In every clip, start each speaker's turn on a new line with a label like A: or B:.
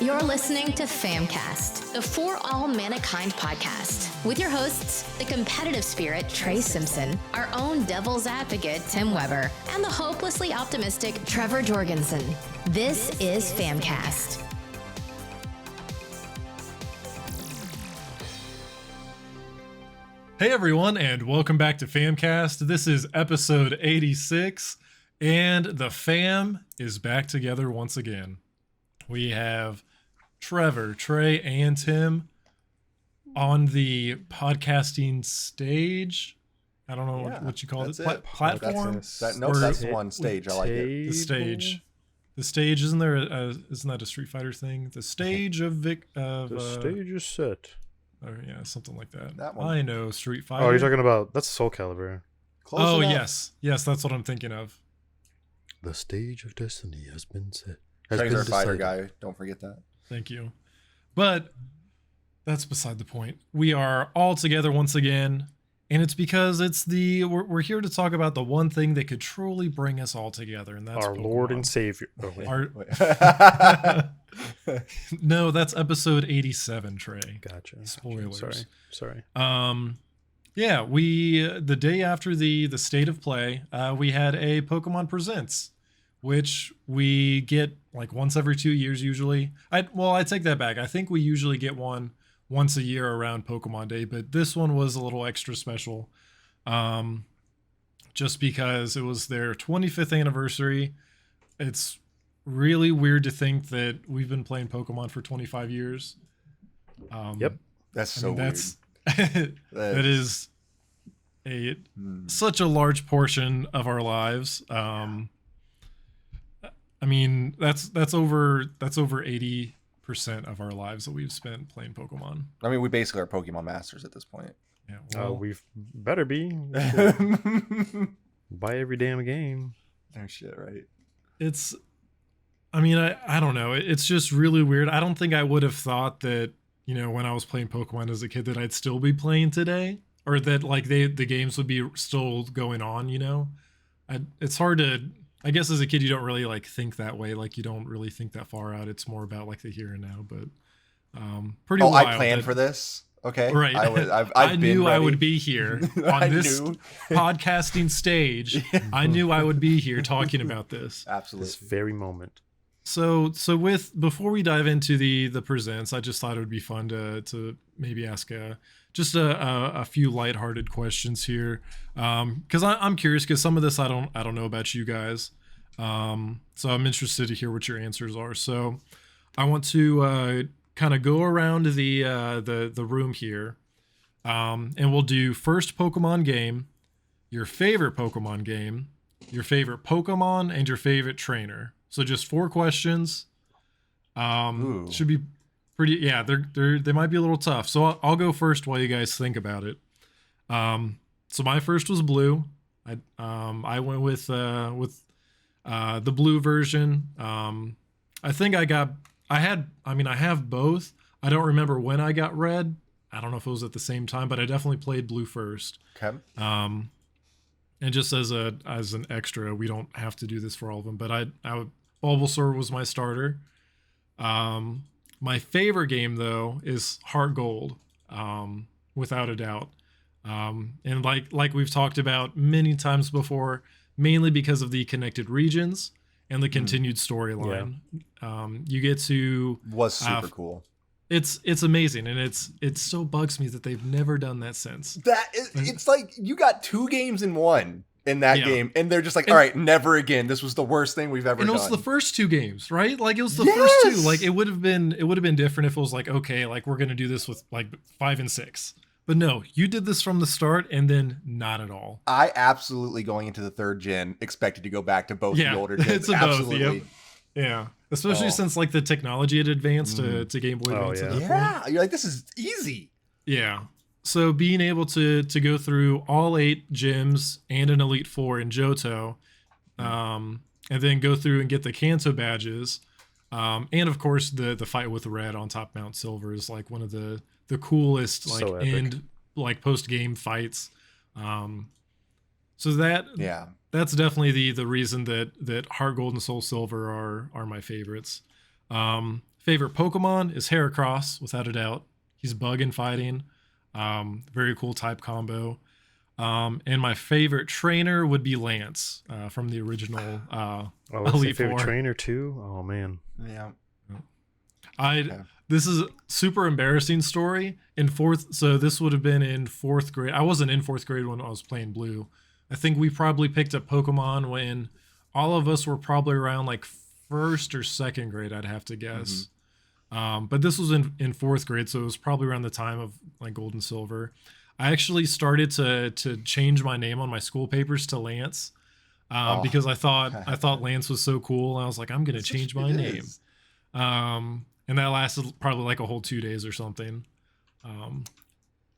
A: You're listening to FAMcast, the For All Manakind podcast, with your hosts, the competitive spirit, Trey Simpson, our own devil's advocate, Tim Weber, and the hopelessly optimistic Trevor Jorgensen. This is FAMcast.
B: Hey everyone, and welcome back to FAMcast. This is episode 86, and the fam is back together once again. We have Trevor, Trey, and Tim on the podcasting stage. I don't know what you call it. Platform?
C: That's the one. Stage. I like it.
B: The stage. The stage, isn't that a Street Fighter thing? The stage of
D: the stage is set.
B: Or, yeah, something like that.
C: That one.
B: I know Street Fighter.
D: Oh, you're talking about that's Soul Calibur.
B: Close enough. Yes, that's what I'm thinking of.
D: The stage of destiny has been set.
C: Trey's our fighter guy. Don't forget that.
B: Thank you. But that's beside the point. We are all together once again, and it's because we're here to talk about the one thing that could truly bring us all together, and that's
D: our
B: Pokemon.
D: Lord and Savior.
B: No, that's episode 87, Trey.
D: Gotcha.
B: Spoilers.
D: Sorry.
B: Yeah, the day after the state of play, we had a Pokemon Presents, which we get like once every 2 years usually. I take that back. I think we usually get one once a year around Pokemon Day, but this one was a little extra special, just because it was their 25th anniversary. It's really weird to think that we've been playing Pokemon for 25 years.
D: Yep.
C: That's weird.
B: That is such a large portion of our lives. I mean, that's over 80% of our lives that we've spent playing Pokemon.
C: I mean, we basically are Pokemon masters at this point.
B: Yeah. Well,
D: we've better be. Buy every damn game.
C: Oh shit, right?
B: I don't know. It's just really weird. I don't think I would have thought that, when I was playing Pokemon as a kid, that I'd still be playing today, or that like the games would be still going on. It's hard to. I guess as a kid, you don't really like think that way. Like you don't really think that far out. It's more about like the here and now. But pretty. wild
C: I planned for this. Okay,
B: right. I knew I would be here on this podcasting stage. I knew I would be here talking about this.
C: Absolutely,
D: this very moment.
B: So before we dive into the presents, I just thought it would be fun to maybe ask just a few lighthearted questions here, because I'm curious, because some of this I don't know about you guys, so I'm interested to hear what your answers are. So I want to kind of go around the room here, and we'll do first Pokemon game, your favorite Pokemon game, your favorite Pokemon, and your favorite trainer. So just 4 questions. Should be pretty. Yeah, they might be a little tough. So I'll go first while you guys think about it. So my first was blue. I went with the blue version. I think I have both. I don't remember when I got red. I don't know if it was at the same time, but I definitely played blue first.
C: Okay.
B: And just as an extra, we don't have to do this for all of them, but Bulbasaur was my starter. My favorite game though is Heart Gold, without a doubt. And like we've talked about many times before, mainly because of the connected regions and the continued storyline. Yeah. You get to
C: was super cool.
B: It's amazing, and it so bugs me that they've never done that since.
C: It's like you got 2 games in one in that game, and they're just like, all right, never again. This was the worst thing we've ever done.
B: And it was the first 2 games, right? Like it was the first 2. Like it would have been different if it was like, okay, like we're gonna do this with like 5 and 6. But no, you did this from the start, and then not at all.
C: I absolutely, going into the 3rd gen, expected to go back to both the older gens.
B: It's absolutely. Both, yep. Yeah. Especially since like the technology had advanced to Game Boy Advance.
C: At that point. You're like, this is easy.
B: Yeah. So being able to go through all 8 gyms and an Elite Four in Johto, and then go through and get the Kanto badges, and of course the fight with Red on top Mount Silver is like one of the coolest like end like post game fights. So that's definitely the reason that Heart Gold and Soul Silver are my favorites. Favorite Pokemon is Heracross, without a doubt. He's bug and fighting. Very cool type combo. And my favorite trainer would be Lance from the original Elite
D: favorite
B: Four.
D: trainer too. Oh man.
C: Yeah.
B: This is a super embarrassing story. So this would have been in 4th grade. I wasn't in 4th grade when I was playing Blue. I think we probably picked up Pokemon when all of us were probably around like 1st or 2nd grade, I'd have to guess. But this was in 4th grade, so it was probably around the time of like Gold and Silver. I actually started to change my name on my school papers to Lance because I thought Lance was so cool. And I was like, I'm gonna change my name. And that lasted probably like a whole 2 days or something.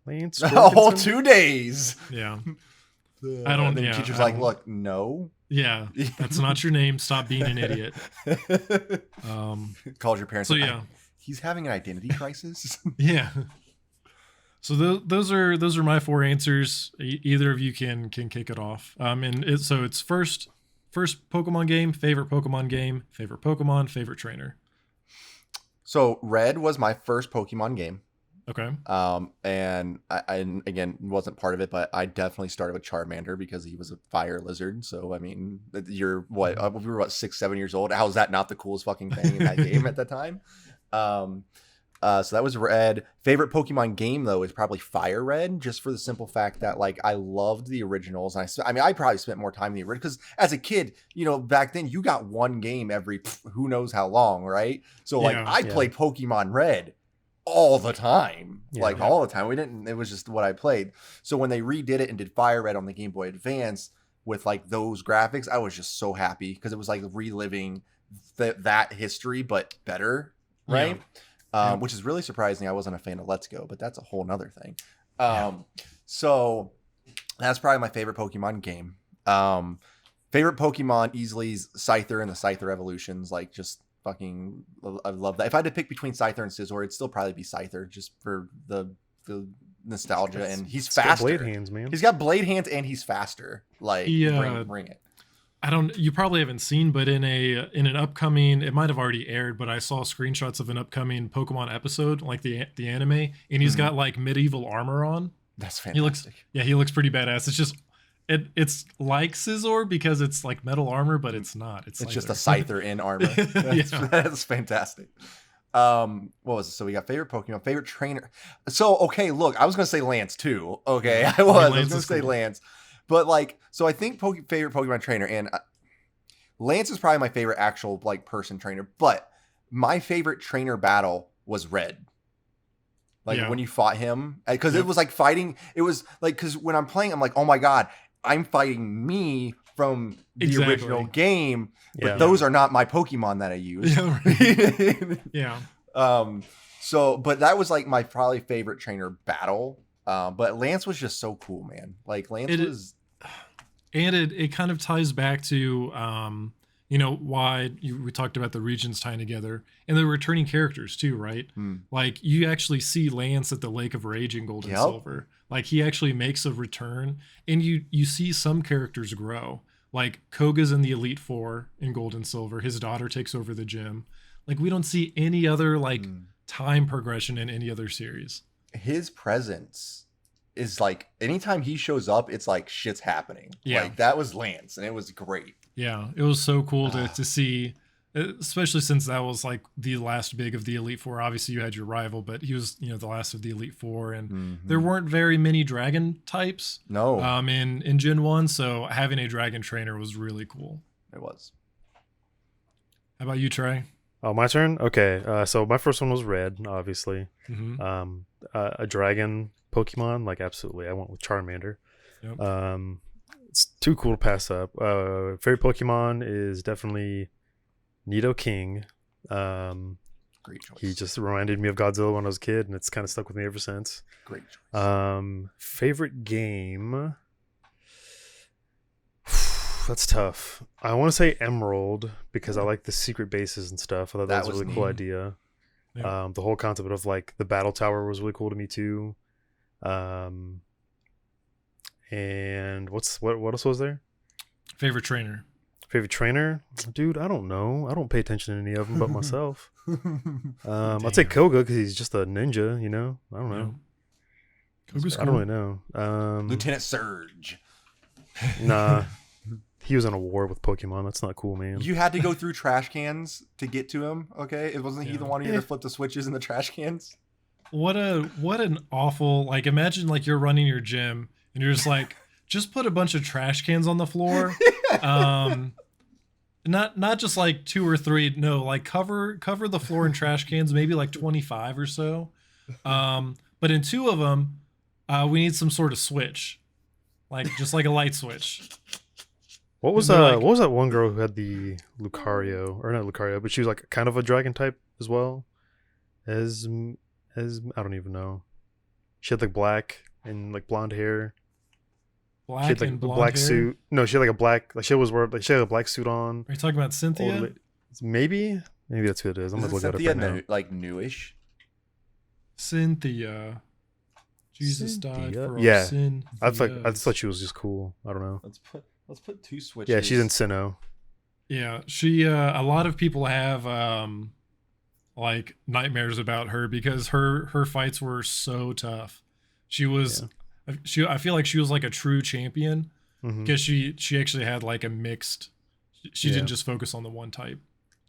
D: Lance
C: A whole 2 days.
B: Yeah.
C: I don't. The teacher's like, look, no.
B: Yeah, that's not your name. Stop being an idiot.
C: Calls your parents.
B: So
C: like,
B: yeah,
C: he's having an identity crisis.
B: Yeah. So those are my 4 answers. Either of you can kick it off. So it's first Pokemon game, favorite Pokemon, favorite trainer.
C: So Red was my first Pokemon game.
B: Okay.
C: And I again wasn't part of it, but I definitely started with Charmander because he was a fire lizard. So I mean, you're what we were about 6-7 years old. How is that not the coolest fucking thing in that game at the time? So that was Red. Favorite Pokemon game though is probably Fire Red, just for the simple fact that like I loved the originals, and I probably spent more time in the original because as a kid, you know, back then you got one game every who knows how long, right? So like I played Pokemon Red all the time, all the time. It was just what I played. So when they redid it and did Fire Red on the Game Boy Advance with like those graphics, I was just so happy because it was like reliving that history but better, right? Which is really surprising. I wasn't a fan of Let's Go, but that's a whole nother thing. So that's probably my favorite Pokemon game. Favorite Pokemon easily is Scyther and the Scyther evolutions. Like just fucking, I love that. If I had to pick between Scyther and Scizor, it'd still probably be Scyther just for the nostalgia. And he's faster.
D: Blade hands, man.
C: He's got blade hands and he's faster. Like bring it.
B: You probably haven't seen, but in an upcoming, it might have already aired, but I saw screenshots of an upcoming Pokemon episode, like the anime, and he's got like medieval armor on.
C: That's fantastic.
B: He looks pretty badass. It's just it's like Scizor because it's like metal armor, but it's not. It's
C: just a Scyther in armor. That's fantastic. What was it? So we got favorite Pokemon, favorite trainer. So okay, look, I was gonna say Lance too. Okay, I was gonna say Lance. But like, so I think favorite Pokemon trainer, and Lance is probably my favorite actual like person trainer. But my favorite trainer battle was Red. Like when you fought him, because it was like fighting. It was like because when I'm playing, I'm like, oh my god, I'm fighting me from the original game. But those are not my Pokemon that I use. So, but that was like my probably favorite trainer battle. But Lance was just so cool, man. Like Lance was,
B: and it kind of ties back to why we talked about the regions tying together and the returning characters too, right? Like you actually see Lance at the Lake of Rage in Gold and Silver. Like he actually makes a return, and you see some characters grow. Like Koga's in the Elite Four in Gold and Silver. His daughter takes over the gym. Like we don't see any other time progression in any other series.
C: His presence is like anytime he shows up, it's like shit's happening. Like that was Lance, and it was great. Yeah,
B: it was so cool to see, especially since that was like the last big of the Elite Four. Obviously, you had your rival, but he was the last of the Elite Four, and there weren't very many dragon types.
C: No,
B: in Gen 1, so having a dragon trainer was really cool.
C: It was.
B: How about you, Trey?
D: Oh, my turn? Okay. So my first one was Red, obviously. A dragon Pokemon, like absolutely. I went with Charmander. Yep. It's too cool to pass up. Favorite Pokemon is definitely Nidoking.
C: Great choice.
D: He just reminded me of Godzilla when I was a kid, and it's kind of stuck with me ever since.
C: Great choice.
D: Favorite game? That's tough. I want to say Emerald because I like the secret bases and stuff. I thought that was a really cool idea. Yeah. The whole concept of like the battle tower was really cool to me too. And what else was there?
B: Favorite trainer.
D: Favorite trainer, dude? I don't know. I don't pay attention to any of them but myself. I'll take Koga because he's just a ninja. You know, I don't know.
B: Koga's
D: I don't really know.
C: Lieutenant Surge.
D: Nah, he was on a war with Pokemon. That's not cool, man.
C: You had to go through trash cans to get to him. Okay, it wasn't he the one who had to flip the switches in the trash cans?
B: What an awful, like, imagine like you're running your gym and you're just like, just put a bunch of trash cans on the floor. Not just like 2 or 3, no, like cover the floor in trash cans, maybe like 25 or so. But in 2 of them, we need some sort of switch, like just like a light switch.
D: What was what was that one girl who had the Lucario, or not Lucario, but she was like kind of a dragon type as well? As I don't even know. She had like black and like blonde hair.
B: Black
D: she had like
B: and
D: a
B: blonde
D: black
B: hair?
D: suit. No, she had like a black. Like she had a black suit on.
B: Are you talking about Cynthia?
D: Maybe that's who it is. I'm gonna look that up
C: Cynthia
D: right now.
C: like newish?
B: Cynthia. Jesus died for
D: Yeah.
B: our sin.
D: I thought she was just cool. I don't know.
C: Let's put 2 switches.
D: Yeah, she's in Cinno.
B: Yeah, she. A lot of people have like nightmares about her because her fights were so tough. She was. Yeah. I feel like she was like a true champion because she actually had like a mixed. She didn't just focus on the one type.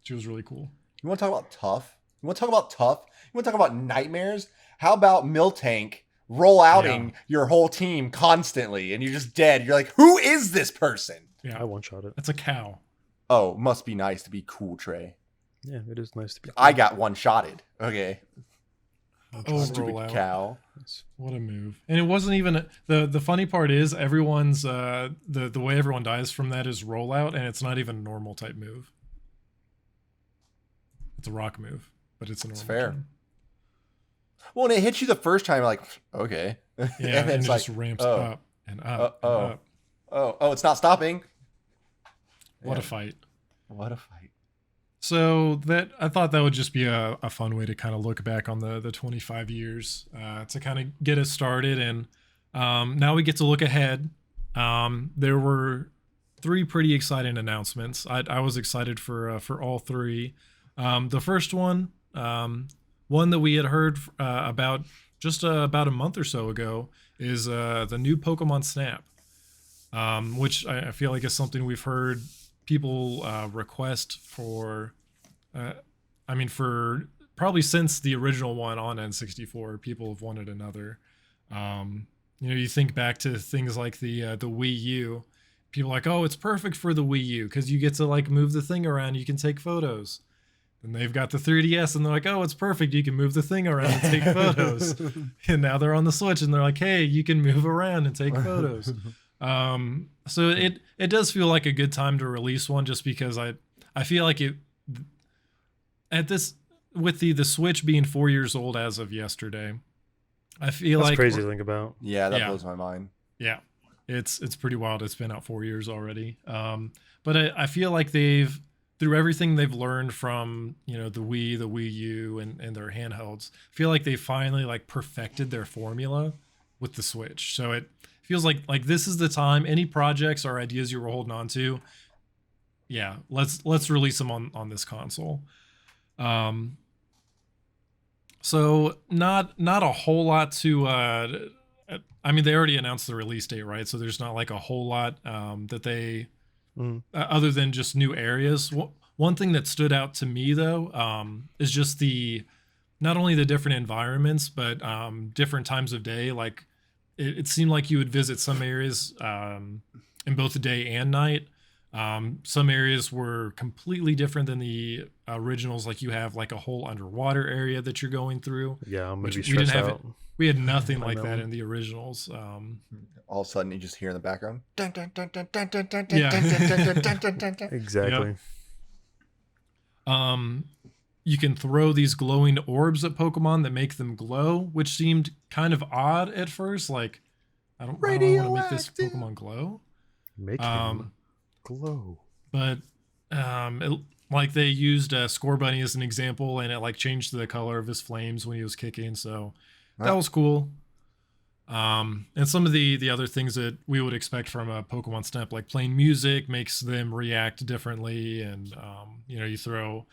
B: She was really cool.
C: You want to talk about tough? You want to talk about tough? You want to talk about nightmares? How about Miltank roll outing your whole team constantly and you're just dead? You're like, who is this person?
B: Yeah,
D: I one-shot it.
B: That's a cow.
C: Oh, must be nice to be cool, Trey.
D: Yeah, it is nice to be cool.
C: I got one-shotted. Okay.
B: Stupid
C: cow.
B: What a move. And it wasn't even the funny part is everyone's the way everyone dies from that is rollout, and it's not even a normal type move. It's a rock move, but it's a normal.
C: It's fair.
B: Term.
C: Well, and it hits you the first time, you're like, okay.
B: Yeah, and it just ramps up and up and up.
C: Oh, it's not stopping.
B: What a fight.
C: What a fight.
B: So that I thought that would just be a fun way to kind of look back on the 25 years to kind of get us started. And now we get to look ahead. There were 3 pretty exciting announcements. I was excited for all 3. The first one that we had heard about just about a month or so ago is the new Pokemon Snap, which I feel like is something we've heard people request for for probably since the original one on N64. People have wanted another. You think back to things like the Wii U. People are like, oh, it's perfect for the Wii U because you get to like move the thing around, you can take photos. And they've got the 3DS and they're like, oh, it's perfect, you can move the thing around and take photos. And now they're on the Switch and they're like, hey, you can move around and take photos. So it does feel like a good time to release one, just because I feel like it at this, with the Switch being 4 years old as of yesterday, I feel
D: That's
B: like
D: crazy to think about.
C: Yeah, that blows my mind.
B: Yeah, it's pretty wild. It's been out 4 years already. But I feel like they've, through everything they've learned from the Wii, the Wii U, and their handhelds, I feel like they finally like perfected their formula with the Switch. So it feels like this is the time. Any projects or ideas you were holding on to, yeah, let's release them on this console. So not a whole lot to I mean, they already announced the release date, right? So there's not like a whole lot that they other than just new areas. One thing that stood out to me though is just not only the different environments, but different times of day. Like it seemed like you would visit some areas in both the day and night. Some areas were completely different than the originals. Like you have like a whole underwater area that you're going through.
D: Yeah, I'm gonna be
B: we didn't
D: stressed
B: have
D: out.
B: We had nothing like that in the originals.
C: All of a sudden, you just hear in the background. Dun, dun, dun, dun, dun, dun, dun,
B: Yeah.
C: dun, dun, dun, dun, dun, dun, dun, dun.
D: Exactly.
B: You can throw these glowing orbs at Pokemon that make them glow, which seemed kind of odd at first. Like, I don't want to make this Pokemon glow.
D: Make him glow.
B: But like they used Score Bunny as an example, and it like changed the color of his flames when he was kicking. So that was cool. And some of the other things that we would expect from a Pokemon Snap, like playing music makes them react differently, and you throw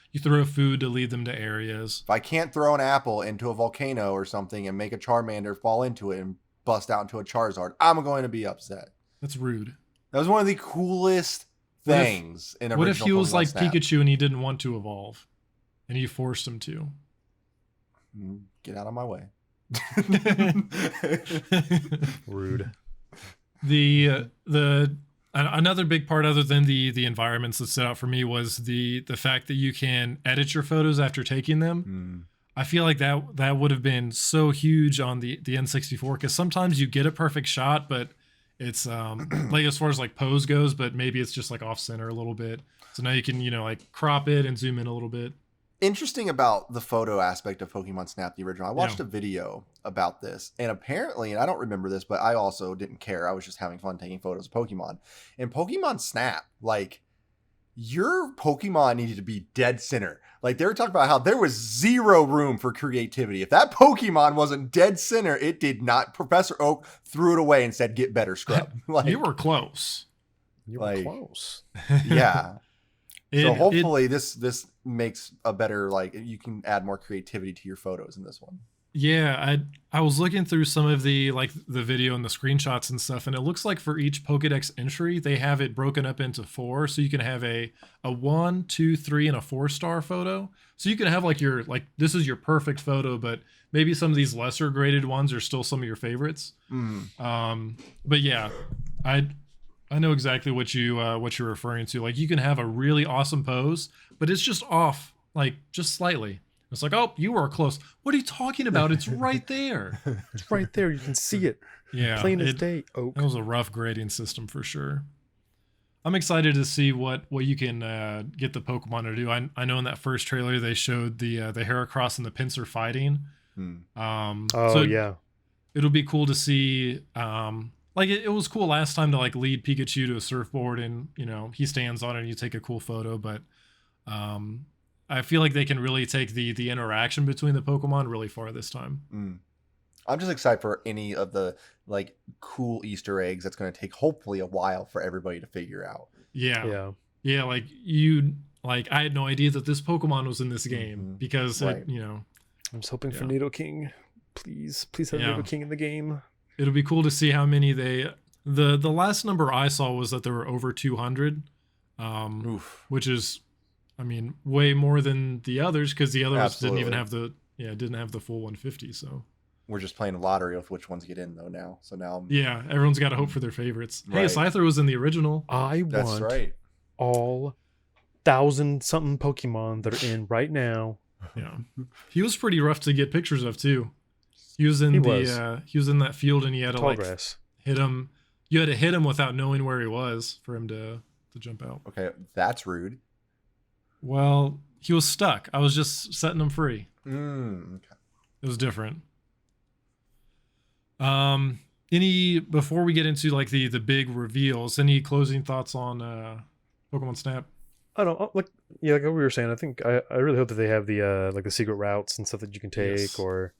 B: food to lead them to areas.
C: If I can't throw an apple into a volcano or something and make a Charmander fall into it and bust out into a Charizard, I'm going to be upset.
B: That's rude.
C: That was one of the coolest things in original
B: What if he was
C: Pokemon
B: like
C: Snap.
B: Pikachu and he didn't want to evolve, and you forced him to?
C: Get out of my way.
D: Rude.
B: Another big part, other than the environments that stood out for me, was the fact that you can edit your photos after taking them. I feel like that would have been so huge on the N64, because sometimes you get a perfect shot, but it's like as far as like pose goes, but maybe it's just like off center a little bit. So now you can like crop it and zoom in a little bit.
C: Interesting about the photo aspect of Pokemon Snap, the original. I watched a video about this, and apparently, and I don't remember this, but I also didn't care. I was just having fun taking photos of Pokemon. In Pokemon Snap, like, your Pokemon needed to be dead center. Like, they were talking about how there was zero room for creativity. If that Pokemon wasn't dead center, it did not. Professor Oak threw it away and said, "Get better, scrub." Like,
B: you were close.
D: You were close.
C: Yeah. So hopefully this makes a better, like, you can add more creativity to your photos in this one.
B: Yeah, I was looking through some of the video and the screenshots and stuff, and it looks like for each Pokedex entry they have it broken up into 4, so you can have a 1, 2, 3, and a 4-star photo. So you can have like this is your perfect photo, but maybe some of these lesser graded ones are still some of your favorites. But yeah, I know exactly what you're referring to. Like, you can have a really awesome pose, but it's just off, like, just slightly. It's like, oh, you were close. What are you talking about? It's right there.
D: It's right there. You can see it.
B: Yeah.
D: Plain as day, Oak.
B: That was a rough grading system for sure. I'm excited to see what you can get the Pokemon to do. I know in that first trailer they showed the Heracross and the Pinsir fighting.
D: Yeah.
B: It'll be cool to see. Like, it was cool last time to like lead Pikachu to a surfboard and he stands on it and you take a cool photo, but I feel like they can really take the interaction between the Pokemon really far this time.
C: I'm just excited for any of the like cool Easter eggs that's going to take hopefully a while for everybody to figure out.
B: Yeah. Like I had no idea that this Pokemon was in this game because
C: Right.
D: I'm just hoping for Nidoking. Please have Nidoking in the game.
B: It'll be cool to see how many the last number I saw was that there were over 200, which is, I mean, way more than the others, because the others didn't even have the full 150. So
C: we're just playing a lottery of which ones get in though now. So now,
B: everyone's got to hope for their favorites.
C: Right.
B: Hey, Scyther was in the original.
C: That's
D: want
C: right.
D: all 1,000-something Pokemon that are in right now.
B: Yeah, he was pretty rough to get pictures of too. He was in he was in that field, and he had to
D: grass.
B: Hit him. You had to hit him without knowing where he was for him to jump out.
C: Okay, that's rude.
B: Well, he was stuck. I was just setting him free.
C: Okay.
B: It was different. Before we get into like the big reveals, any closing thoughts on Pokemon Snap?
D: I don't like like what we were saying. I think I really hope that they have the like the secret routes and stuff that you can take, or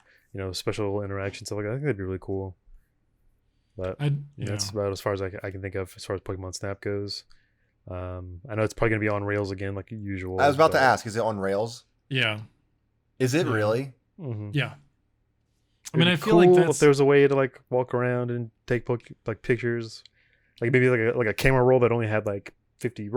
D: special interactions, stuff like that. I think that'd be really cool. But that's about as far as I can think of as far as Pokemon Snap goes. I know it's probably gonna be on rails again, like usual.
C: I was about to ask, is it on rails?
B: Yeah.
C: Is it really?
D: Mm-hmm.
B: Yeah. I mean, I feel
D: cool
B: like
D: if there's a way to like walk around and take pictures, like maybe like a camera roll that only had like 50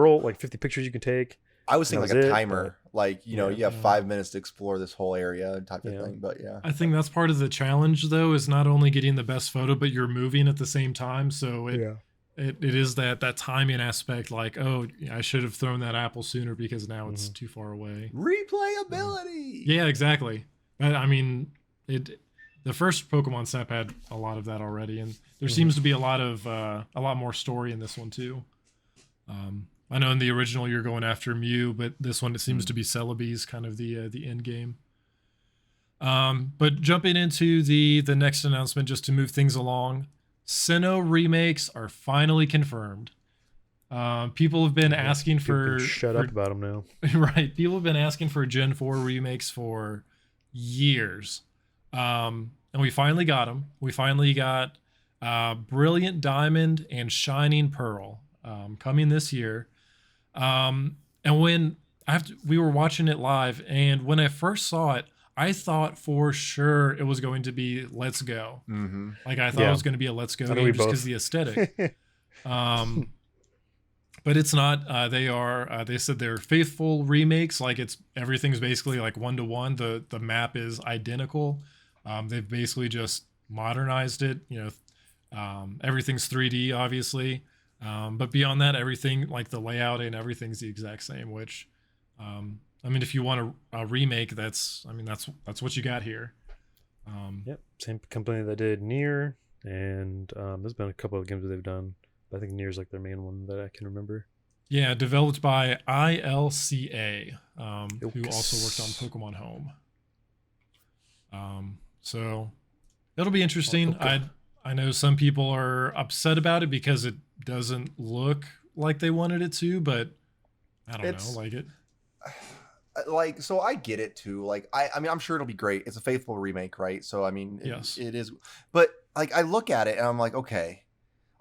D: pictures you can take.
C: I was thinking like a timer,
D: but,
C: like you have 5 minutes to explore this whole area type of thing. But
B: I think that's part of the challenge though, is not only getting the best photo, but you're moving at the same time. So it is that timing aspect. Like, oh, I should have thrown that apple sooner because now it's too far away.
C: Replayability.
B: Yeah, exactly. I mean, the first Pokemon Snap had a lot of that already, and there seems to be a lot more story in this one too. I know in the original you're going after Mew, but this one it seems to be Celebi's kind of the end game. But jumping into the next announcement, just to move things along, Cinno remakes are finally confirmed. People have been asking for
D: shut up about them now.
B: Right, people have been asking for Gen 4 remakes for years. And and we finally got them. We finally got Brilliant Diamond and Shining Pearl coming this year. And when we were watching it live, and when I first saw it, I thought for sure it was going to be Let's Go.
C: Mm-hmm.
B: Like I thought it was going to be a Let's Go game just because the aesthetic. But it's not. They said they're faithful remakes. Like everything's basically like 1-to-1. The map is identical. They've basically just modernized it. Everything's 3D, obviously. But beyond that, everything like the layout and everything's the exact same. Which, if you want a remake, that's what you got here.
D: Yep, same company that did Nier, and there's been a couple of games that they've done. I think Nier's like their main one that I can remember.
B: Yeah, developed by ILCA, who also worked on Pokemon Home. So it'll be interesting.
D: Okay.
B: I know some people are upset about it because it doesn't look like they wanted it to, but I don't know, like it.
C: Like, so I get it too. Like, I'm sure it'll be great. It's a faithful remake, right? So,
B: Yes.
C: it is. But like, I look at it and I'm like, okay,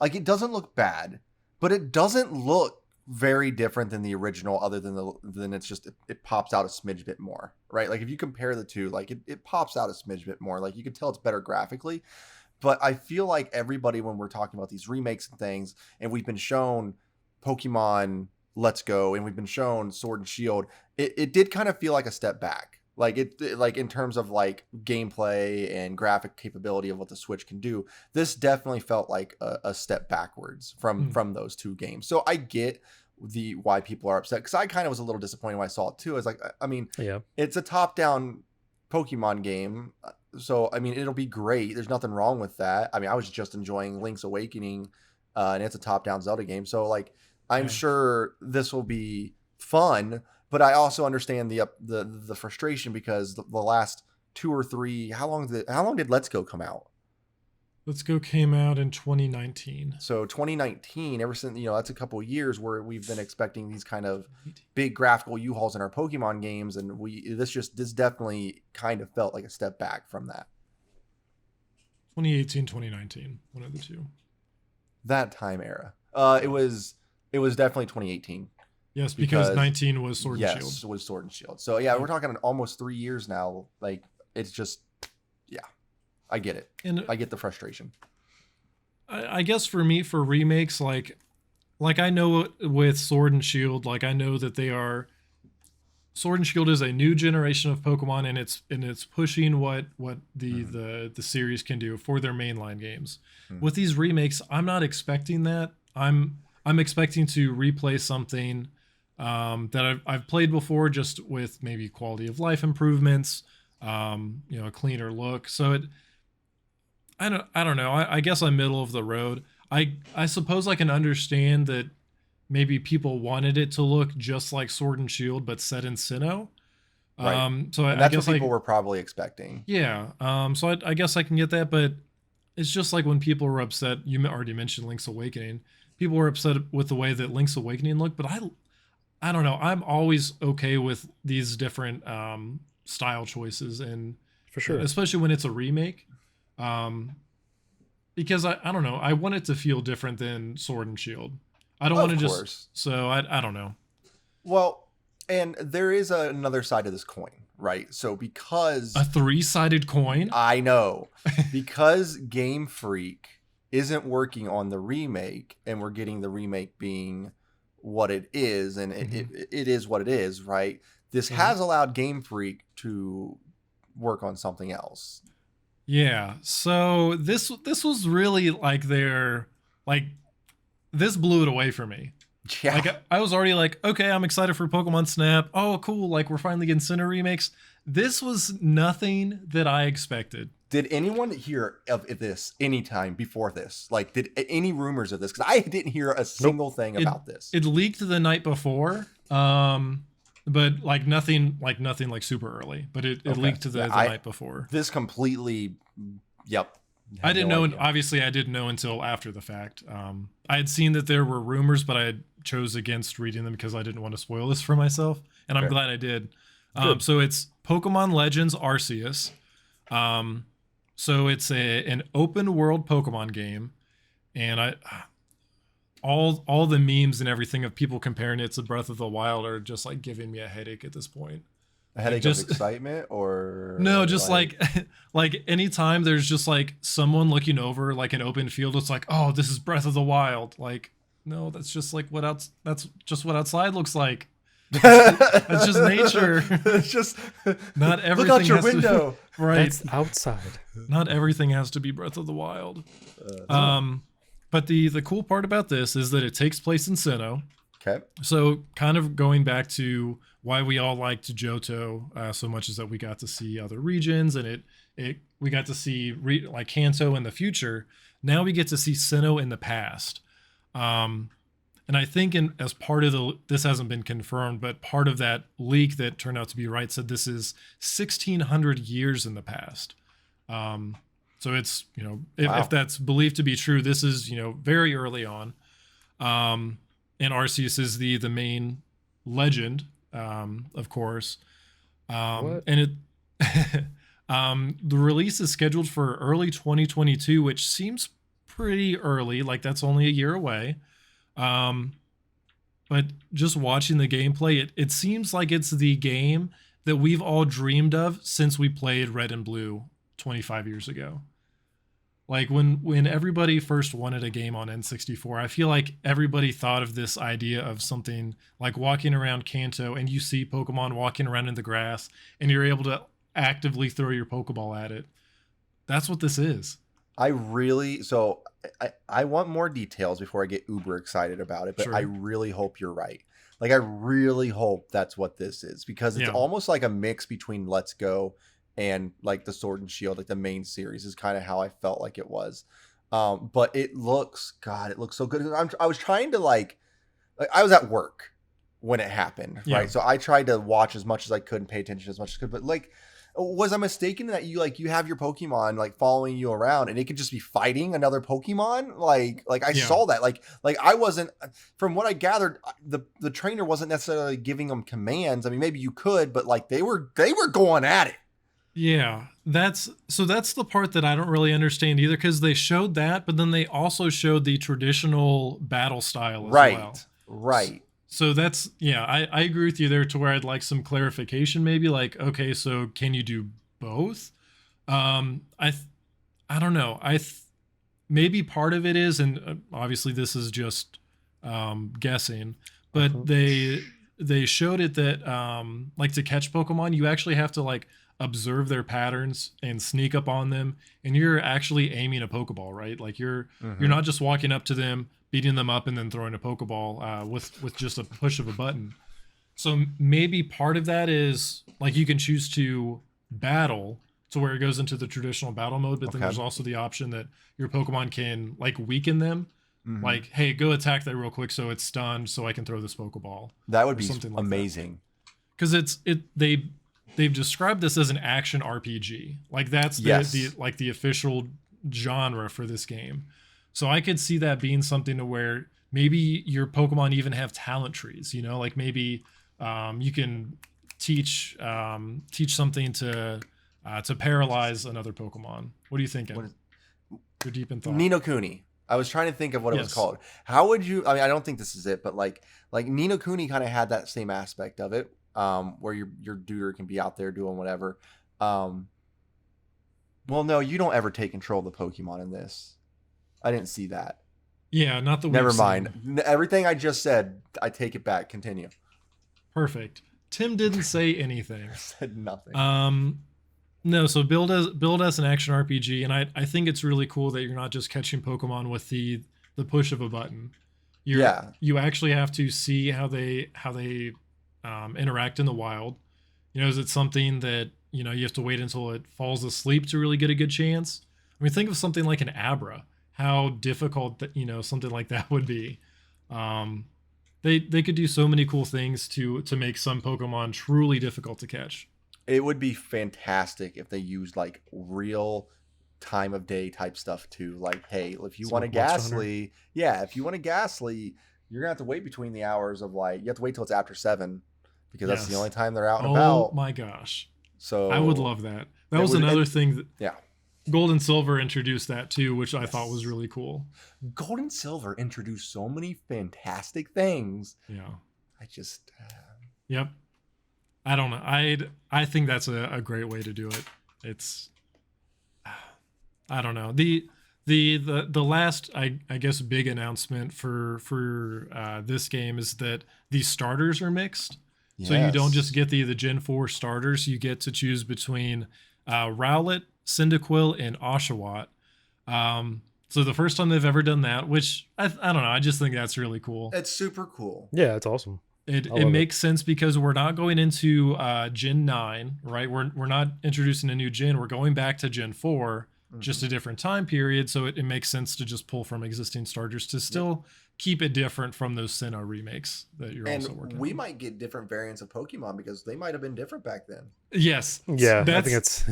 C: like it doesn't look bad, but it doesn't look very different than the original, other than it's just it pops out a smidge bit more, right? Like if you compare the two, like it pops out a smidge bit more. Like you can tell it's better graphically. But I feel like everybody, when we're talking about these remakes and things, and we've been shown Pokemon Let's Go, and we've been shown Sword and Shield, it did kind of feel like a step back. Like like in terms of like gameplay and graphic capability of what the Switch can do, this definitely felt like a step backwards from those two games. So I get why people are upset, because I kind of was a little disappointed when I saw it too. I was like, it's a top-down Pokemon game, so it'll be great. There's nothing wrong with that. I was just enjoying Link's Awakening, and it's a top-down Zelda game, so like I'm sure this will be fun. But I also understand the frustration, because the last 2 or 3, how long did Let's Go come out?
B: Let's Go came out in 2019.
C: So 2019, ever since, that's a couple of years where we've been expecting these kind of big graphical U-hauls in our Pokemon games, and this definitely kind of felt like a step back from that.
B: 2018, 2019, one of the two.
C: That time era. It was definitely 2018.
B: Yes, because 19 was Sword and Shield.
C: Yes, was Sword and Shield. So yeah, we're talking almost 3 years now. Like it's just, I get it. And I get the frustration.
B: I guess for me, for remakes, like I know with Sword and Shield, like I know that Sword and Shield is a new generation of Pokemon, and it's pushing what the series can do for their mainline games. With these remakes, I'm not expecting that. I'm expecting to replay something that I've played before, just with maybe quality of life improvements, a cleaner look. So I don't know. I guess I'm middle of the road. I suppose I can understand that maybe people wanted it to look just like Sword and Shield, but set in Sinnoh.
C: Right.
B: So
C: I guess what people were probably expecting.
B: Yeah. So I guess I can get that, but it's just like when people were upset. You already mentioned Link's Awakening. People were upset with the way that Link's Awakening looked, but I don't know. I'm always okay with these different style choices, and
D: for sure,
B: especially when it's a remake, because I don't know. I want it to feel different than Sword and Shield. I don't want to just. So I don't know.
C: Well, and there is another side of this coin, right? So because
B: a 3-sided coin.
C: I know, because Game Freak isn't working on the remake, and we're getting the remake being what it is, and it is what it is, right? This has allowed Game Freak to work on something else.
B: Yeah. So this was really like this blew it away for me.
C: Yeah.
B: Like I was already like, okay, I'm excited for Pokemon Snap. Oh, cool. Like we're finally getting Cinno remakes. This was nothing that I expected.
C: Did anyone hear of this anytime before this? Like, did any rumors of this? Because I didn't hear a single thing about this.
B: It leaked the night before, but like nothing like super early. But it leaked the night before.
C: This completely, yep.
B: I didn't know. Obviously, I didn't know until after the fact. I had seen that there were rumors, but I chose against reading them because I didn't want to spoil this for myself, and I'm glad I did. So it's Pokemon Legends Arceus. So it's an open world Pokemon game, and all the memes and everything of people comparing it to Breath of the Wild are just like giving me a headache at this point.
C: A headache of excitement, or
B: no, just like like anytime there's just like someone looking over like an open field, it's like, oh, this is Breath of the Wild. Like, no, that's just like that's just what outside looks like. That's just nature.
C: It's just
B: not everything.
C: Look out your
B: has
C: window.
B: To, right.
D: That's outside.
B: Not everything has to be Breath of the Wild. But the cool part about this is that it takes place in Sinnoh.
C: Okay.
B: So kind of going back to why we all liked Johto so much is that we got to see other regions, and we got to see like Kanto in the future. Now we get to see Sinnoh in the past. And I think as part of this hasn't been confirmed, but part of that leak that turned out to be right said this is 1,600 years in the past. So it's, if that's believed to be true, this is, very early on. And Arceus is the main legend, of course. And it the release is scheduled for early 2022, which seems pretty early. Like that's only a year away. But just watching the gameplay, it seems like it's the game that we've all dreamed of since we played Red and Blue 25 years ago. Like when everybody first wanted a game on N64, I feel like everybody thought of this idea of something like walking around Kanto and you see Pokemon walking around in the grass and you're able to actively throw your Pokeball at it. That's what this is.
C: I want more details before I get uber excited about it, but sure. I really hope you're right. Like, I really hope that's what this is, because it's almost like a mix between Let's Go and like the Sword and Shield, like the main series is kind of how I felt like it was. But it looks so good. I was trying to like I was at work when it happened, right? So I tried to watch as much as I could and pay attention as much as I could, but like, was I mistaken that you have your Pokemon like following you around and it could just be fighting another Pokemon? Like I saw that. Like I wasn't, from what I gathered, the trainer wasn't necessarily giving them commands. I mean, maybe you could, but like they were going at it.
B: Yeah, that's the part that I don't really understand either, because they showed that, but then they also showed the traditional battle style as well.
C: Right.
B: So that's, I agree with you there, to where I'd like some clarification, maybe like, okay, so can you do both? I don't know. Maybe part of it is, and obviously this is just guessing, but they showed it that like to catch Pokemon, you actually have to like observe their patterns and sneak up on them, and you're actually aiming a Pokeball, right? Like you're not just walking up to them, beating them up, and then throwing a Pokeball with just a push of a button. So maybe part of that is like you can choose to battle to where it goes into the traditional battle mode, but then there's also the option that your Pokemon can like weaken them. Like, hey, go attack that real quick so it's stunned so I can throw this Pokeball.
C: That would be amazing.
B: Because they've described this as an action RPG. Like that's the official genre for this game. So I could see that being something to where maybe your Pokemon even have talent trees, like maybe you can teach something to paralyze another Pokemon. What do you think? You're deep in thought.
C: Ni no Kuni. I was trying to think of what it was called. How would you, I mean, I don't think this is it, but like Ni no Kuni kind of had that same aspect of it, where your duder can be out there doing whatever. Well, no, you don't ever take control of the Pokemon in this. I didn't see that.
B: Yeah, not the.
C: Never mind. Everything I just said, I take it back. Continue.
B: Perfect. Tim didn't say anything.
C: Said nothing.
B: No. So build as an action RPG, and I think it's really cool that you're not just catching Pokemon with the push of a button. You actually have to see how they interact in the wild. Is it something that you have to wait until it falls asleep to really get a good chance? I mean, think of something like an Abra. How difficult that something like that would be. They could do so many cool things to make some Pokemon truly difficult to catch.
C: It would be fantastic if they used like real time of day type stuff too. Like, hey, if you want a Ghastly, you're gonna have to wait between the hours of like, you have to wait till it's after 7 because that's the only time they're out and about.
B: Oh my gosh.
C: So
B: I would love that. That was another thing. Gold and Silver introduced that too, which I thought was really cool.
C: Gold and Silver introduced so many fantastic things.
B: Yeah.
C: I just.
B: Yep. I don't know. I think that's a great way to do it. It's. I don't know. The last I guess big announcement for this game is that the starters are mixed. Yes. So you don't just get the Gen 4 starters. You get to choose between Rowlet, Cyndaquil, and Oshawott. So the first time they've ever done that, which I don't know. I just think that's really cool.
C: It's super cool.
D: Yeah, it's awesome.
B: It makes sense because we're not going into Gen 9, right? We're not introducing a new gen. We're going back to Gen 4, just a different time period. So it makes sense to just pull from existing starters to still keep it different from those Cinno remakes that you're also working on.
C: We might get different variants of Pokemon because they might have been different back then.
B: Yes.
D: Yeah, I think it's...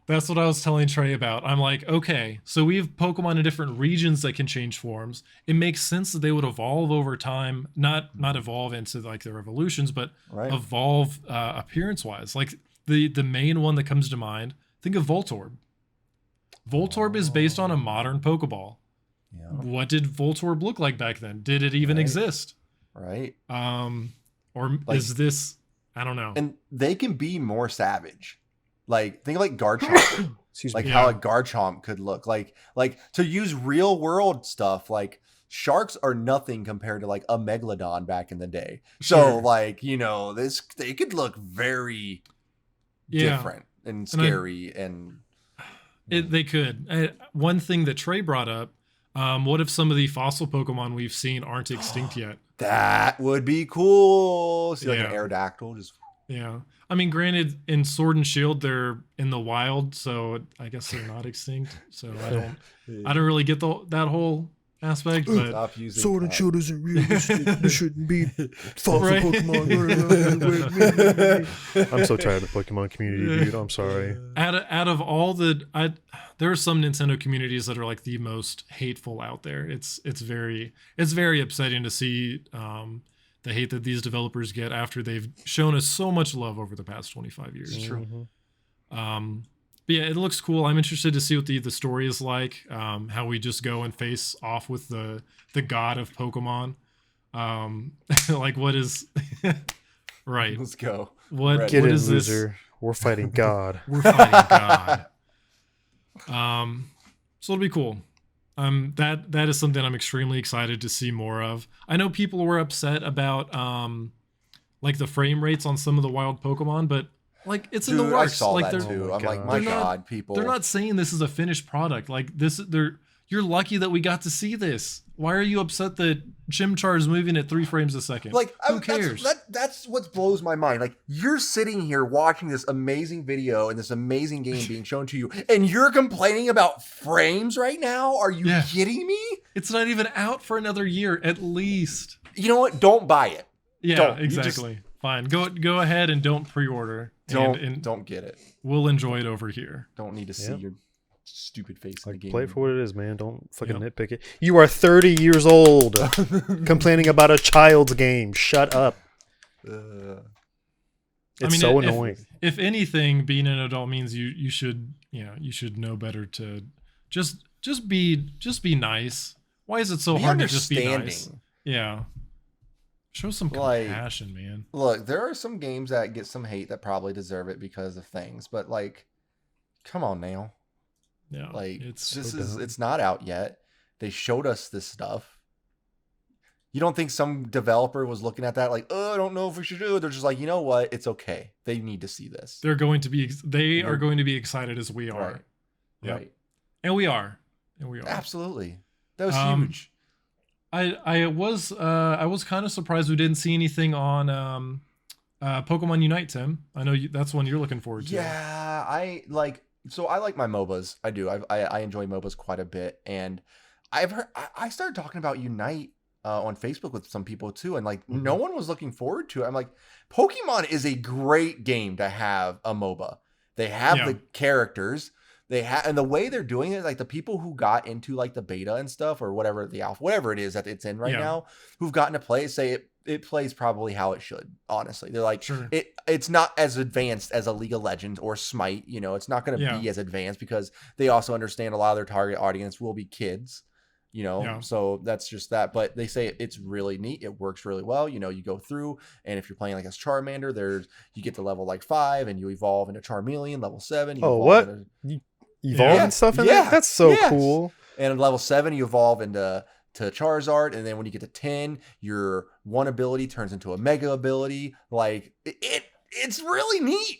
B: That's what I was telling Trey about. I'm like, okay, so we have Pokemon in different regions that can change forms. It makes sense that they would evolve over time, not evolve into like their evolutions, but evolve appearance-wise. Like the main one that comes to mind, think of Voltorb. Voltorb is based on a modern Pokeball. Yeah. What did Voltorb look like back then? Did it even exist?
C: Right.
B: Or like, is this, I don't know.
C: And they can be more savage. Like, think of like Garchomp. How a Garchomp could look. Like to use real world stuff, like sharks are nothing compared to like a Megalodon back in the day. So like, they could look very different and scary
B: they could. One thing that Trey brought up, what if some of the fossil Pokemon we've seen aren't extinct yet?
C: That would be cool. See, like an Aerodactyl, just.
B: Yeah. I mean, granted, in Sword and Shield, they're in the wild, so I guess they're not extinct. So I don't really get that whole aspect. But
D: Sword and Shield isn't real. There shouldn't be fossil Pokemon. I'm so tired of the Pokemon community, dude. I'm sorry.
B: Out of all there are some Nintendo communities that are like the most hateful out there. It's very upsetting to see the hate that these developers get after they've shown us so much love over the past 25 years.
C: It's true.
B: But yeah, it looks cool. I'm interested to see what the story is like. How we just go and face off with the god of Pokemon. Like what is right?
C: Let's go.
B: What
D: Get
B: what
D: in,
B: is
D: loser.
B: this?
D: We're fighting God.
B: We're fighting God. So it'll be cool. That is something I'm extremely excited to see more of. I know people were upset about like the frame rates on some of the wild Pokemon, but like it's in the works.
C: I saw
B: like
C: that too. I'm like, my God, people.
B: They're not saying this is a finished product. Like this, you're lucky that we got to see this. Why are you upset that Chimchar is moving at 3 frames a second?
C: Like,
B: who cares?
C: That's what blows my mind. Like, you're sitting here watching this amazing video and this amazing game being shown to you, and you're complaining about frames right now? Are you kidding me?
B: It's not even out for another year, at least.
C: You know what? Don't buy it.
B: Yeah, exactly. Fine. Go ahead and don't pre-order.
C: Don't get it.
B: We'll enjoy it over here.
C: Don't need to see your stupid face in the game.
D: Play it for what it is, man. Don't fucking nitpick it. You are 30 years old complaining about a child's game. Shut up. It's so annoying.
B: If anything, being an adult means you should know better to just be nice. Why is it so hard to just be nice? Yeah. Show some compassion, man.
C: Look, there are some games that get some hate that probably deserve it because of things, but like, come on now.
B: Yeah,
C: like it's not out yet. They showed us this stuff. You don't think some developer was looking at that like, oh, I don't know if we should do it. They're just like, you know what? It's okay. They need to see this.
B: They are going to be excited as we are.
C: Right.
B: Yep.
C: Right.
B: And we are.
C: Absolutely. That was huge.
B: I was kind of surprised we didn't see anything on Pokemon Unite, Tim. I know that's one you're looking forward to.
C: Yeah, I like my MOBAs. I do. I enjoy MOBAs quite a bit, and I started talking about Unite on Facebook with some people too, and like no one was looking forward to it. I'm like, Pokemon is a great game to have a MOBA. They have the characters. And the way they're doing it, like the people who got into like the beta and stuff or whatever, the alpha, whatever it is that it's in right now, who've gotten to play it, say it plays probably how it should. Honestly, they're like
B: Sure.
C: it's not as advanced as a League of Legends or Smite. You know, it's not going to be as advanced because they also understand a lot of their target audience will be kids. You know, so that's just that. But they say it's really neat. It works really well. You know, you go through, and if you're playing like as Charmander, you get to level like 5, and you evolve into Charmeleon, level 7. You
D: You evolve and stuff in that? That's so cool.
C: And at level 7, you evolve into Charizard, and then when you get to 10, your one ability turns into a mega ability. Like it's really neat.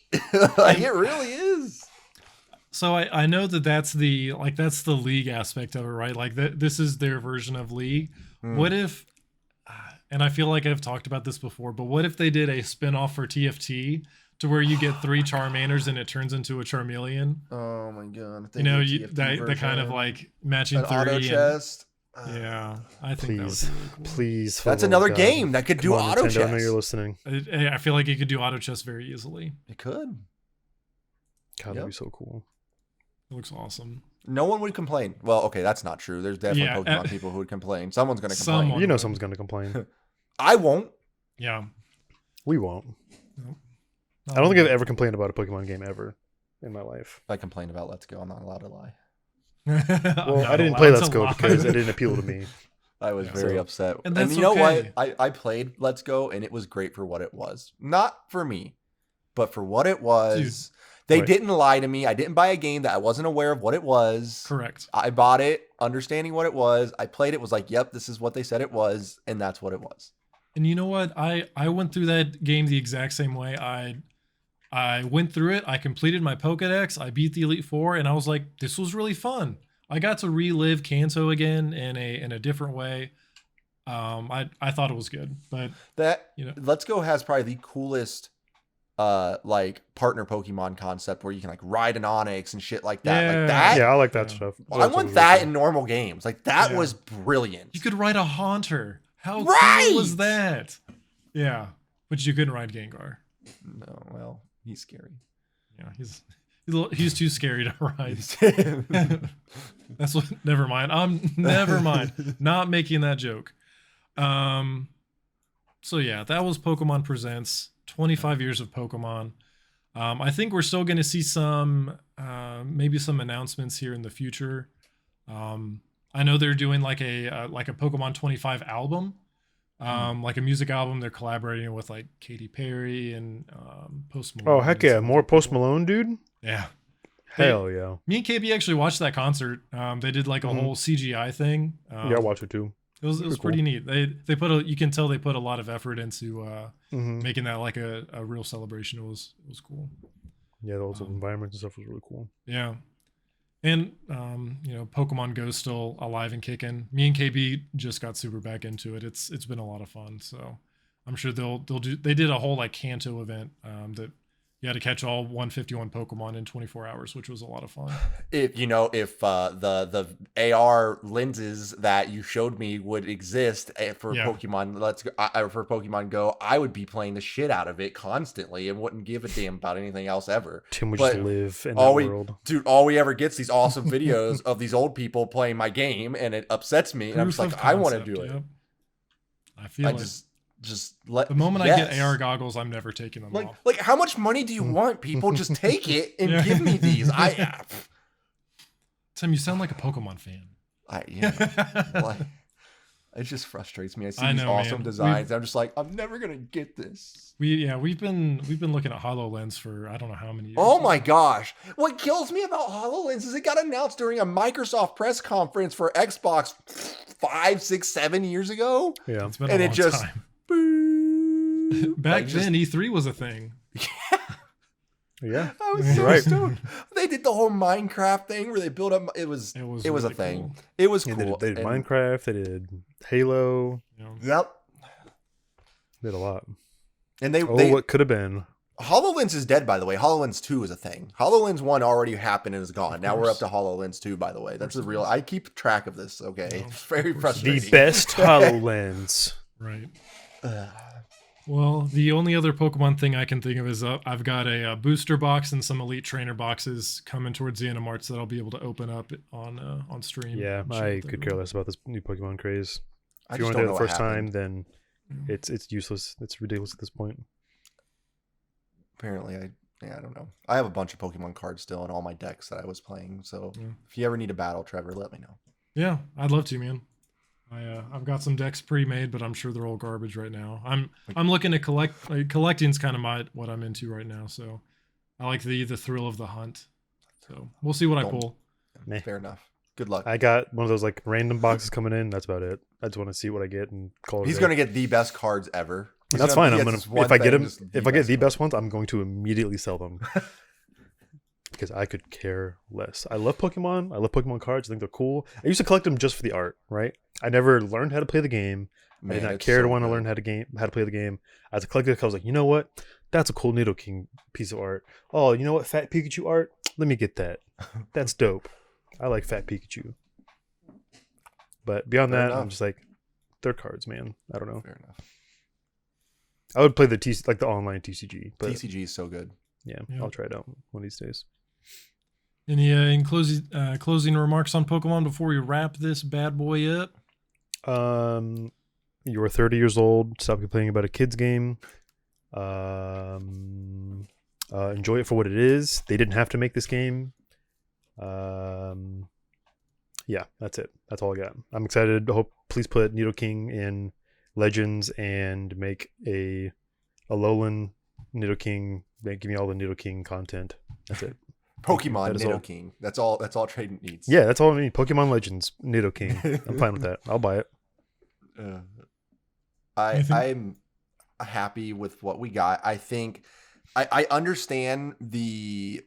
C: Like it really is.
B: So I know that's the League aspect of it, right? Like this is their version of League. What if, and I feel like I've talked about this before, but what if they did a spinoff for TFT to where you get 3 Charmanders and it turns into a Charmeleon?
C: Oh my god!
B: You know, that kind of like matching 3
C: auto chest.
B: Yeah, I think that would be really cool.
D: Please,
C: that's another game that could do auto chest.
D: I know you're listening.
B: I feel like it could do auto chest very easily.
C: It could.
D: God, that'd be so cool.
B: It looks awesome.
C: No one would complain. Well, okay, that's not true. There's definitely Pokemon people who would complain. Someone's going to complain.
D: You know someone's going to complain.
C: I won't.
B: Yeah.
D: We won't.
B: Nope.
D: I don't think I've ever complained about a Pokemon game ever in my life.
C: I complained about Let's Go. I'm not allowed to lie.
D: Well, I didn't play Let's Go because it didn't appeal to me.
C: I was very upset.
B: And
C: you know what? I played Let's Go, and it was great for what it was. Not for me, but for what it was. Dude. They didn't lie to me. I didn't buy a game that I wasn't aware of what it was.
B: Correct.
C: I bought it, understanding what it was. I played it, was like, yep, this is what they said it was, and that's what it was.
B: And you know what? I went through that game the exact same way. I went through it. I completed my Pokedex. I beat the Elite Four, and I was like, this was really fun. I got to relive Kanto again in a different way. I thought it was good, but
C: Let's Go has probably the coolest like partner Pokemon concept where you can like ride an Onix and shit like that. Like that.
D: Yeah, I like that stuff.
C: I want that in normal games. Like that was brilliant.
B: You could ride a Haunter. How cool was that? Yeah, but you couldn't ride Gengar.
C: No, well, he's scary.
B: Yeah, he's too scary to ride. That's what. Never mind. Never mind. Not making that joke. So yeah, that was Pokemon Presents. 25 years of Pokemon. I think we're still going to see maybe some announcements here in the future. I know they're doing like a Pokemon 25 album, like a music album. They're collaborating with like Katy Perry and Post Malone.
D: Oh heck yeah, more Post Malone, dude.
B: Yeah.
D: Hell yeah.
B: Me and KB actually watched that concert. They did like a whole CGI thing.
D: Yeah, I watched it too.
B: It was pretty neat. They put you can tell they put a lot of effort into making that like a real celebration. It was cool.
D: Yeah, those environments and stuff was really cool.
B: Yeah. And Pokemon Go's still alive and kicking. Me and KB just got super back into it. It's been a lot of fun. So I'm sure they did a whole like Kanto event that you had to catch all 151 Pokemon in 24 hours, which was a lot of fun. If
C: the AR lenses that you showed me would exist for Pokemon for Pokemon Go, I would be playing the shit out of it constantly and wouldn't give a damn about anything else ever.
D: Tim would just live in that world.
C: Dude, all we ever gets these awesome videos of these old people playing my game, and it upsets me. And I'm just like, I want to do it.
B: I feel
C: just let
B: the moment I get AR goggles, I'm never taking them off.
C: Like, how much money do you want, people? Just take it and give me these.
B: Tim, you sound like a Pokemon fan.
C: It just frustrates me. I see these awesome designs. I'm just like, I'm never gonna get this.
B: We've been looking at HoloLens for I don't know how many years.
C: Oh my gosh! What kills me about HoloLens is it got announced during a Microsoft press conference for Xbox 5, 6, 7 years ago.
B: Yeah, it's been a long time. Back then, E3 was a thing.
D: Yeah,
C: I was so stoked. They did the whole Minecraft thing where they built up. It was really a thing.
B: Cool.
C: It was cool.
D: They did Minecraft. They did Halo.
C: Yep.
D: They did a lot.
C: And
D: what could have been.
C: HoloLens is dead, by the way. HoloLens 2 is a thing. HoloLens 1 already happened and is gone. Now we're up to HoloLens 2, by the way. That's real. I keep track of this. Okay, it's very frustrating.
D: The best HoloLens.
B: Right. Well, the only other Pokemon thing I can think of is I've got a booster box and some Elite Trainer boxes coming towards the end of March that I'll be able to open up on stream.
D: Yeah, I could care less about this new Pokemon craze. If you weren't there the first time, then It's useless. It's ridiculous at this point.
C: Apparently, I don't know. I have a bunch of Pokemon cards still in all my decks that I was playing. So if you ever need a battle, Trevor, let me know.
B: Yeah, I'd love to, man. I've got some decks pre-made, but I'm sure they're all garbage right now. I'm looking to collect. Collecting's kind of what I'm into right now. So I like the thrill of the hunt. So we'll see what I pull.
D: Meh.
C: Fair enough. Good luck.
D: I got one of those like random boxes coming in. That's about it. I just want to see what I get and call it.
C: He's going to get the best cards ever.
D: That's fine. If I get him, if I get the best ones, I'm going to immediately sell them because I could care less. I love Pokemon. I love Pokemon cards. I think they're cool. I used to collect them just for the art, right? I never learned how to play the game. Man, I did not care to want to learn how to play the game. As a collector, I was like, you know what? That's a cool Nidoking piece of art. Oh, you know what? Fat Pikachu art. Let me get that. That's dope. I like Fat Pikachu. But beyond that, I'm just like, they're cards, man. I don't know.
C: Fair enough.
D: I would play the the online TCG. But
C: TCG is so good.
D: Yeah, I'll try it out one of these days.
B: Any closing remarks on Pokemon before we wrap this bad boy up?
D: You are 30 years old. Stop complaining about a kid's game. Enjoy it for what it is. They didn't have to make this game. Yeah, that's it. That's all I got. I'm excited. Please put Nidoking in Legends and make a Alolan Nidoking. Give me all the Nidoking content. That's it.
C: Pokemon Nidoking. That's all Trade needs.
D: Yeah, that's all I need. Pokemon Legends Nidoking. I'm fine with that. I'll buy it.
C: I'm happy with what we got. I think I understand the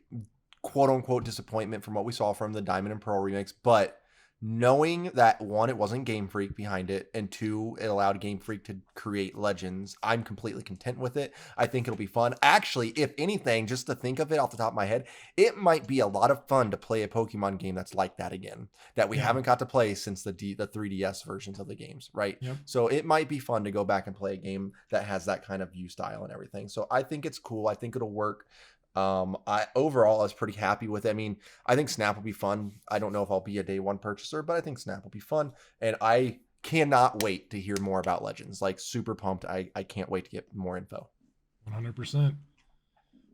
C: quote unquote disappointment from what we saw from the Diamond and Pearl remakes, but knowing that one, it wasn't Game Freak behind it, and two, it allowed Game Freak to create Legends, I'm completely content with it. I think it'll be fun. Actually, if anything, just to think of it off the top of my head, it might be a lot of fun to play a Pokemon game that's like that again, that we haven't got to play since the 3DS versions of the games, right? Yep. So it might be fun to go back and play a game that has that kind of view style and everything. So I think it's cool. I think it'll work. I was pretty happy with it. I mean, I think Snap will be fun. I don't know if I'll be a day one purchaser, but I think Snap will be fun. And I cannot wait to hear more about Legends. Like, super pumped. I can't wait to get more info.
B: 100%.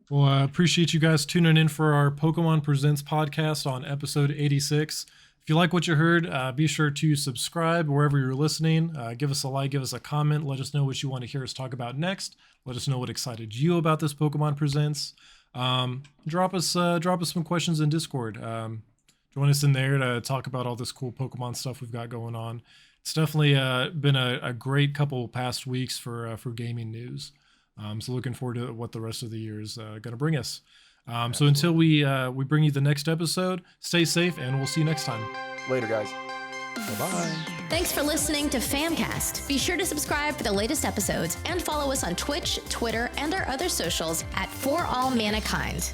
B: Well, I appreciate you guys tuning in for our Pokemon Presents podcast on episode 86. If you like what you heard, be sure to subscribe wherever you're listening. Give us a like, give us a comment. Let us know what you want to hear us talk about next. Let us know what excited you about this Pokemon Presents. Drop us some questions in Discord. Join us in there to talk about all this cool Pokemon stuff we've got going on. It's definitely been a great couple past weeks for gaming news. So looking forward to what the rest of the year is going to bring us. So until we bring you the next episode, stay safe and we'll see you next time.
C: Later, guys.
D: Bye-bye.
A: Thanks for listening to FAMcast. Be sure to subscribe for the latest episodes and follow us on Twitch, Twitter, and our other socials at For All Manakind.